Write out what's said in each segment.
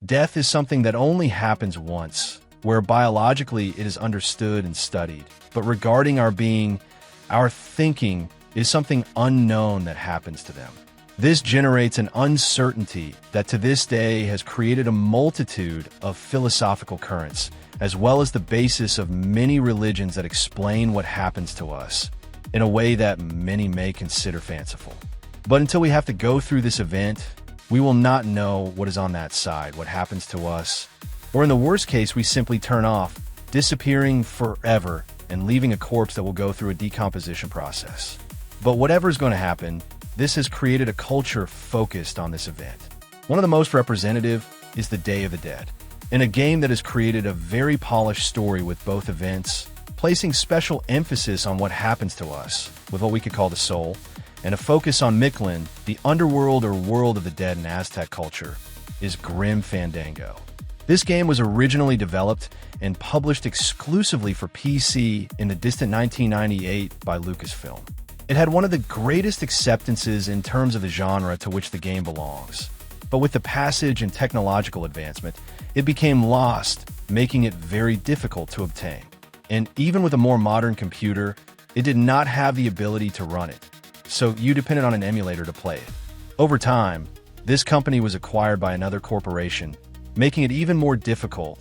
Death is something that only happens once, where biologically it is understood and studied. But regarding our being, our thinking is something unknown that happens to them. This generates an uncertainty that to this day has created a multitude of philosophical currents, as well as the basis of many religions that explain what happens to us in a way that many may consider fanciful. But until we have to go through this event, we will not know what is on that side, what happens to us, or in the worst case, we simply turn off, disappearing forever and leaving a corpse that will go through a decomposition process. But whatever is going to happen, this has created a culture focused on this event. One of the most representative is the Day of the Dead, in a game that has created a very polished story with both events, placing special emphasis on what happens to us, with what we could call the soul, and a focus on Mictlan, the underworld or world of the dead in Aztec culture, is grim fandango. This game was originally developed and published exclusively for PC in the distant 1998 by Lucasfilm. It had one of the greatest acceptances in terms of the genre to which the game belongs. But with the passage and technological advancement, it became lost, making it very difficult to obtain. And even with a more modern computer, it did not have the ability to run it, so you depended on an emulator to play it. Over time, this company was acquired by another corporation, making it even more difficult,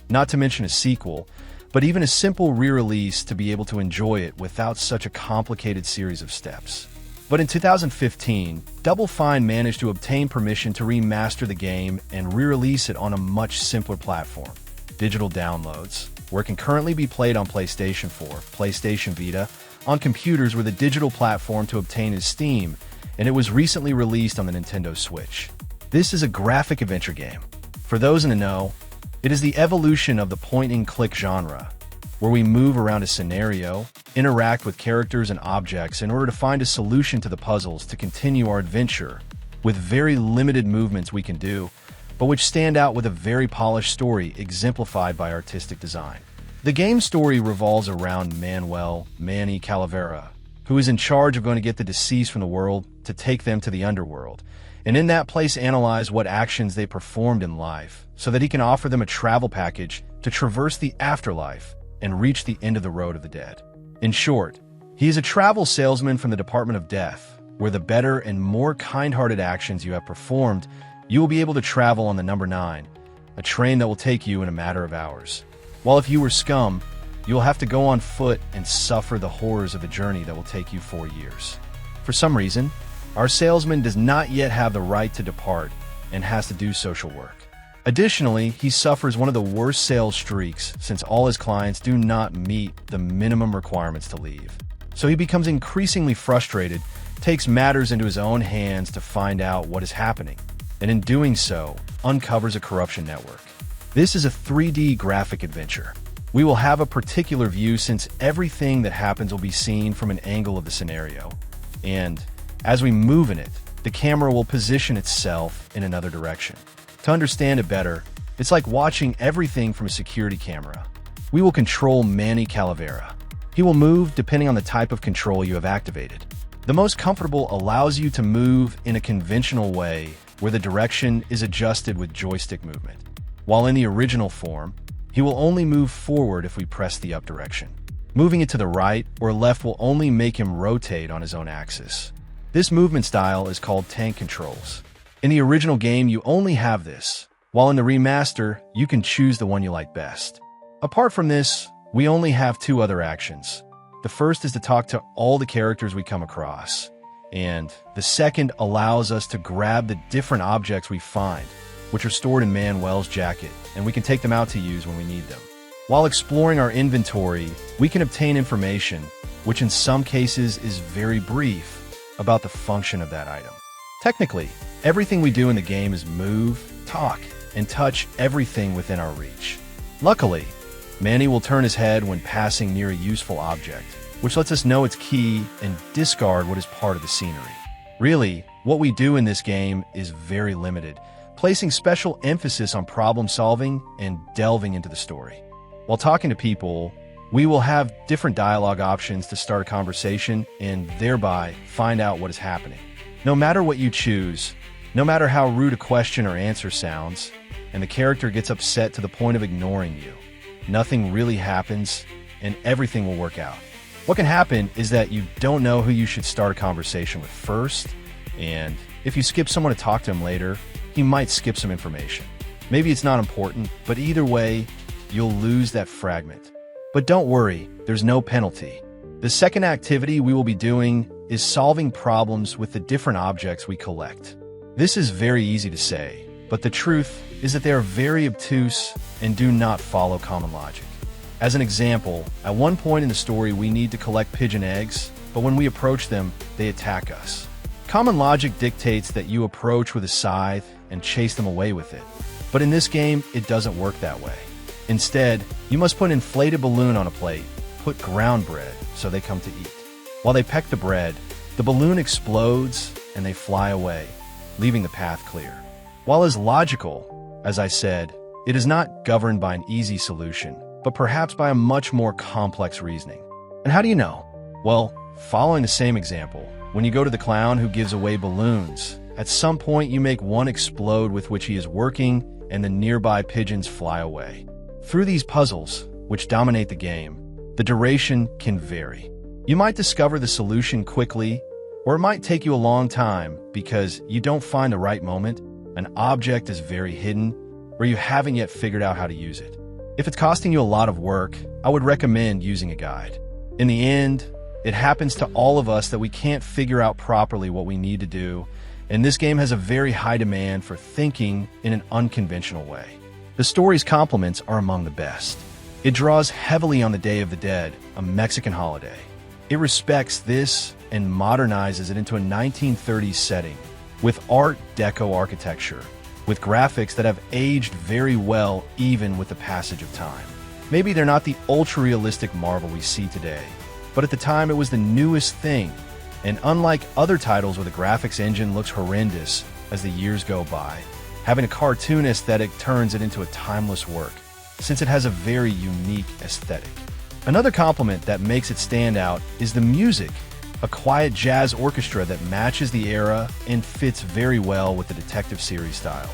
not to mention a sequel, but even a simple re-release to be able to enjoy it without such a complicated series of steps. But in 2015, Double Fine managed to obtain permission to remaster the game and re-release it on a much simpler platform, digital downloads, where it can currently be played on PlayStation 4, PlayStation Vita, on computers where the digital platform to obtain is Steam, and it was recently released on the Nintendo Switch. This is a graphic adventure game. For those in the know, it is the evolution of the point-and-click genre, where we move around a scenario, interact with characters and objects in order to find a solution to the puzzles to continue our adventure, with very limited movements we can do, but which stand out with a very polished story exemplified by artistic design. The game's story revolves around Manny Calavera, who is in charge of going to get the deceased from the world to take them to the underworld, and in that place analyze what actions they performed in life, so that he can offer them a travel package to traverse the afterlife and reach the end of the road of the dead. In short, he is a travel salesman from the Department of Death, where the better and more kind-hearted actions you have performed, you will be able to travel on the number 9, a train that will take you in a matter of hours. While if you were scum, you will have to go on foot and suffer the horrors of a journey that will take you 4 years. For some reason, our salesman does not yet have the right to depart and has to do social work. Additionally, he suffers one of the worst sales streaks since all his clients do not meet the minimum requirements to leave. So he becomes increasingly frustrated, takes matters into his own hands to find out what is happening, and in doing so, uncovers a corruption network. This is a 3D graphic adventure. We will have a particular view since everything that happens will be seen from an angle of the scenario, and as we move in it, the camera will position itself in another direction. To understand it better, it's like watching everything from a security camera. We will control Manny Calavera. He will move depending on the type of control you have activated. The most comfortable allows you to move in a conventional way where the direction is adjusted with joystick movement, while in the original form, he will only move forward if we press the up direction. Moving it to the right or left will only make him rotate on his own axis. This movement style is called tank controls. In the original game, you only have this, while in the remaster, you can choose the one you like best. Apart from this, we only have 2 other actions. The first is to talk to all the characters we come across, and the second allows us to grab the different objects we find, which are stored in Manuel's jacket, and we can take them out to use when we need them. While exploring our inventory, we can obtain information, which in some cases is very brief, about the function of that item. Technically, everything we do in the game is move, talk, and touch everything within our reach. Luckily, Manny will turn his head when passing near a useful object, which lets us know its key and discard what is part of the scenery. Really, what we do in this game is very limited, placing special emphasis on problem solving and delving into the story. While talking to people, we will have different dialogue options to start a conversation and thereby find out what is happening. No matter what you choose, no matter how rude a question or answer sounds, and the character gets upset to the point of ignoring you. Nothing really happens, and everything will work out. What can happen is that you don't know who you should start a conversation with first, and if you skip someone to talk to him later, he might skip some information. Maybe it's not important, but either way, you'll lose that fragment. But don't worry, there's no penalty. The second activity we will be doing is solving problems with the different objects we collect. This is very easy to say, but the truth is that they are very obtuse and do not follow common logic. As an example, at one point in the story we need to collect pigeon eggs, but when we approach them, they attack us. Common logic dictates that you approach with a scythe and chase them away with it. But in this game, it doesn't work that way. Instead, you must put an inflated balloon on a plate, put ground bread so they come to eat. While they peck the bread, the balloon explodes and they fly away, leaving the path clear. While as logical, as I said, it is not governed by an easy solution, but perhaps by a much more complex reasoning. And how do you know? Well, following the same example, when you go to the clown who gives away balloons, at some point you make one explode with which he is working and the nearby pigeons fly away. Through these puzzles, which dominate the game, the duration can vary. You might discover the solution quickly, or it might take you a long time because you don't find the right moment, an object is very hidden, or you haven't yet figured out how to use it. If it's costing you a lot of work, I would recommend using a guide. In the end, it happens to all of us that we can't figure out properly what we need to do, and this game has a very high demand for thinking in an unconventional way. The story's compliments are among the best. It draws heavily on the Day of the Dead, a Mexican holiday. It respects this and modernizes it into a 1930s setting, with Art Deco architecture, with graphics that have aged very well even with the passage of time. Maybe they're not the ultra-realistic Marvel we see today, but at the time it was the newest thing, and unlike other titles where the graphics engine looks horrendous as the years go by, having a cartoon aesthetic turns it into a timeless work, since it has a very unique aesthetic. Another compliment that makes it stand out is the music, a quiet jazz orchestra that matches the era and fits very well with the detective series style,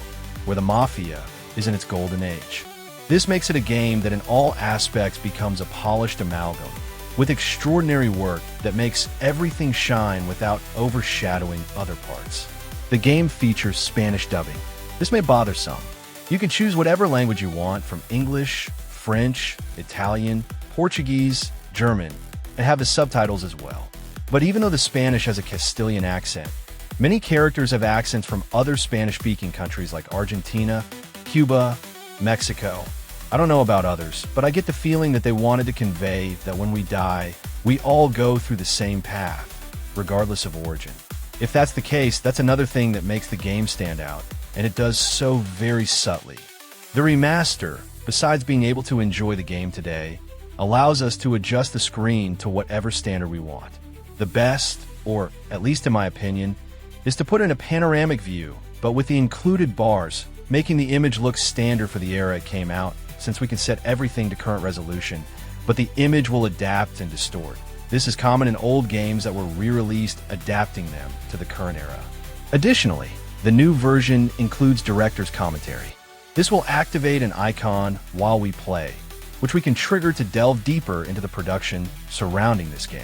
where the mafia is in its golden age. This makes it a game that in all aspects becomes a polished amalgam, with extraordinary work that makes everything shine without overshadowing other parts. The game features Spanish dubbing. This may bother some. You can choose whatever language you want, from English, French, Italian, Portuguese, German, and have the subtitles as well. But even though the Spanish has a Castilian accent, many characters have accents from other Spanish-speaking countries like Argentina, Cuba, Mexico. I don't know about others, but I get the feeling that they wanted to convey that when we die, we all go through the same path, regardless of origin. If that's the case, that's another thing that makes the game stand out, and it does so very subtly. The remaster, besides being able to enjoy the game today, allows us to adjust the screen to whatever standard we want. The best, or at least in my opinion, is to put in a panoramic view, but with the included bars, making the image look standard for the era it came out, since we can set everything to current resolution, but the image will adapt and distort. This is common in old games that were re-released, adapting them to the current era. Additionally, the new version includes director's commentary. This will activate an icon while we play, which we can trigger to delve deeper into the production surrounding this game.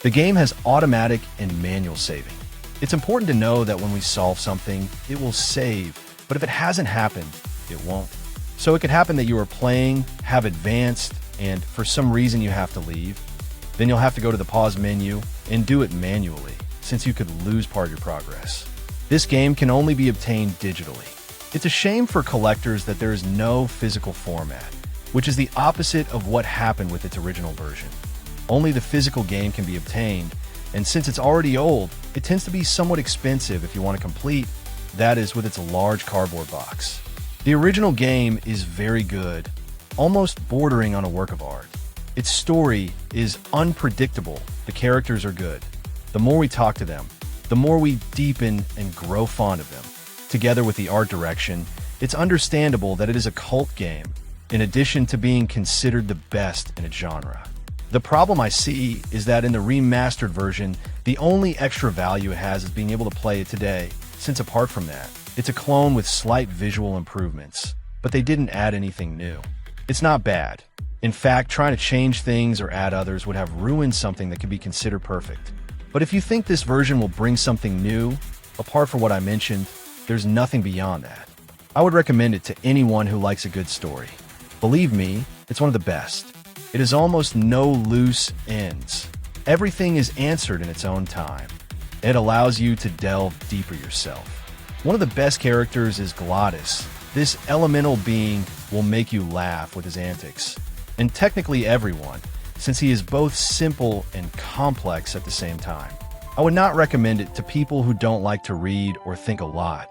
The game has automatic and manual saving. It's important to know that when we solve something, it will save, but if it hasn't happened, it won't. So it could happen that you are playing, have advanced, and for some reason you have to leave. Then you'll have to go to the pause menu and do it manually, since you could lose part of your progress. This game can only be obtained digitally. It's a shame for collectors that there is no physical format, which is the opposite of what happened with its original version. Only the physical game can be obtained, and since it's already old, it tends to be somewhat expensive if you want to complete, that is, with its large cardboard box. The original game is very good, almost bordering on a work of art. Its story is unpredictable, the characters are good. The more we talk to them, the more we deepen and grow fond of them. Together with the art direction, it's understandable that it is a cult game, in addition to being considered the best in its genre. The problem I see is that in the remastered version, the only extra value it has is being able to play it today, since apart from that, it's a clone with slight visual improvements. but they didn't add anything new. It's not bad. In fact, trying to change things or add others would have ruined something that could be considered perfect. But if you think this version will bring something new, apart from what I mentioned, there's nothing beyond that. I would recommend it to anyone who likes a good story. Believe me, it's one of the best. It has almost no loose ends. Everything is answered in its own time. It allows you to delve deeper yourself. One of the best characters is Glottis. This elemental being will make you laugh with his antics. And technically everyone, since he is both simple and complex at the same time. I would not recommend it to people who don't like to read or think a lot,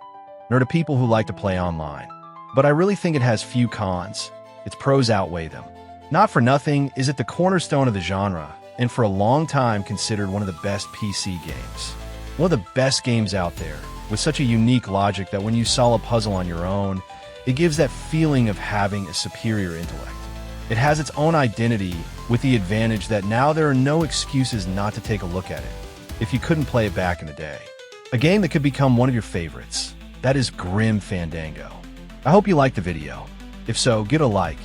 nor to people who like to play online. But I really think it has few cons. Its pros outweigh them. Not for nothing is it the cornerstone of the genre, and for a long time considered one of the best PC games. One of the best games out there, with such a unique logic that when you solve a puzzle on your own, it gives that feeling of having a superior intellect. It has its own identity, with the advantage that now there are no excuses not to take a look at it, if you couldn't play it back in the day. A game that could become one of your favorites. That is Grim Fandango. I hope you liked the video. If so, give it a like.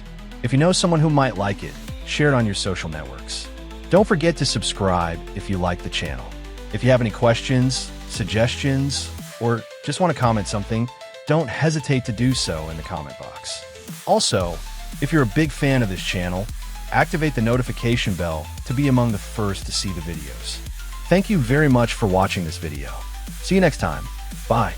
If you know someone who might like it, share it on your social networks. Don't forget to subscribe if you like the channel. If you have any questions, suggestions, or just want to comment something, don't hesitate to do so in the comment box. Also, if you're a big fan of this channel, activate the notification bell to be among the first to see the videos. Thank you very much for watching this video. See you next time. Bye.